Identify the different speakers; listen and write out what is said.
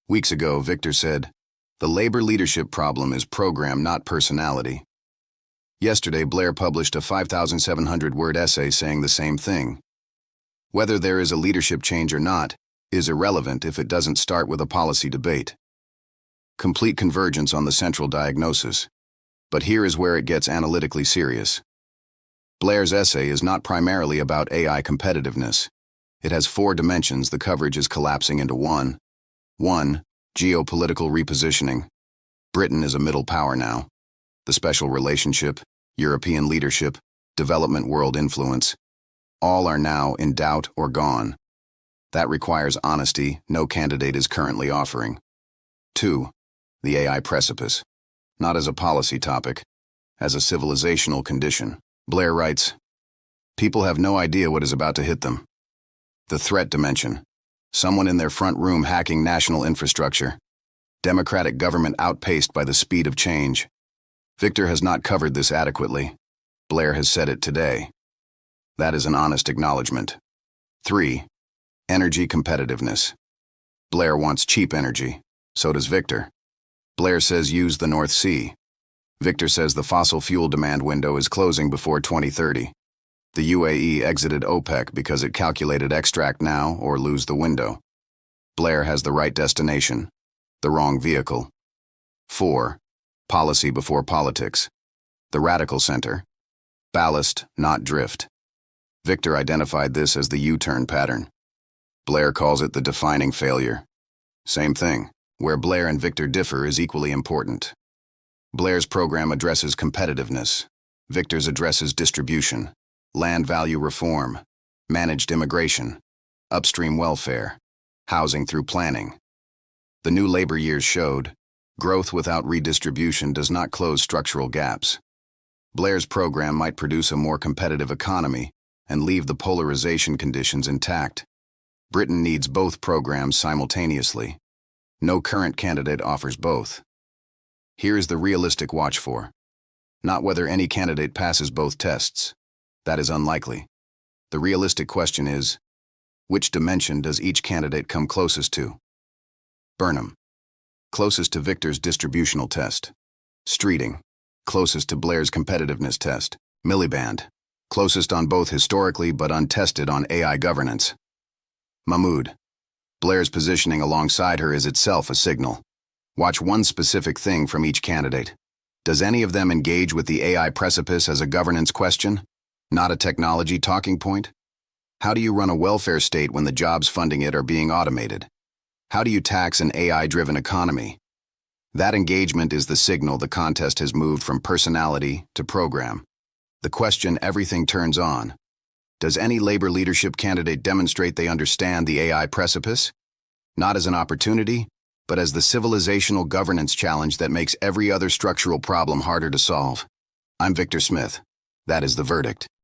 Speaker 1: Weeks ago, Victor said, "The labor leadership problem is program, not personality." Yesterday, Blair published a 5,700-word essay saying the same thing. Whether there is a leadership change or not is irrelevant if it doesn't start with a policy debate. Complete convergence on the central diagnosis. But here is where it gets analytically serious. Blair's essay is not primarily about AI competitiveness. It has 4 dimensions the coverage is collapsing into one. 1. Geopolitical repositioning. Britain is a middle power now. The special relationship, European leadership, development world influence, all are now in doubt or gone. That requires honesty no candidate is currently offering. 2. The AI precipice. Not as a policy topic, as a civilizational condition. Blair writes, "People have no idea what is about to hit them." The threat dimension. Someone in their front room hacking national infrastructure. Democratic government outpaced by the speed of change. Victor has not covered this adequately. Blair has said it today. That is an honest acknowledgement. 3. Energy competitiveness. Blair wants cheap energy. So does Victor. Blair says use the North Sea. Victor says the fossil fuel demand window is closing before 2030. The UAE exited OPEC because it calculated extract now or lose the window. Blair has the right destination, the wrong vehicle. 4. Policy before politics. The radical center. Ballast, not drift. Victor identified this as the U-turn pattern. Blair calls it the defining failure. Same thing. Where Blair and Victor differ is equally important. Blair's program addresses competitiveness. Victor's addresses distribution, land value reform, managed immigration, upstream welfare, housing through planning. The new labor years showed, growth without redistribution does not close structural gaps. Blair's program might produce a more competitive economy and leave the polarization conditions intact. Britain needs both programs simultaneously. No current candidate offers both. Here is the realistic watch for. Not whether any candidate passes both tests. That is unlikely. The realistic question is, which dimension does each candidate come closest to? Burnham. Closest to Victor's distributional test. Streeting. Closest to Blair's competitiveness test. Miliband. Closest on both historically but untested on AI governance. Mahmood. Blair's positioning alongside her is itself a signal. Watch one specific thing from each candidate. Does any of them engage with the AI precipice as a governance question, not a technology talking point? How do you run a welfare state when the jobs funding it are being automated? How do you tax an AI-driven economy? That engagement is the signal the contest has moved from personality to program. The question everything turns on. Does any labor leadership candidate demonstrate they understand the AI precipice? Not as an opportunity, but as the civilizational governance challenge that makes every other structural problem harder to solve. I'm Victor Smith. That is the verdict.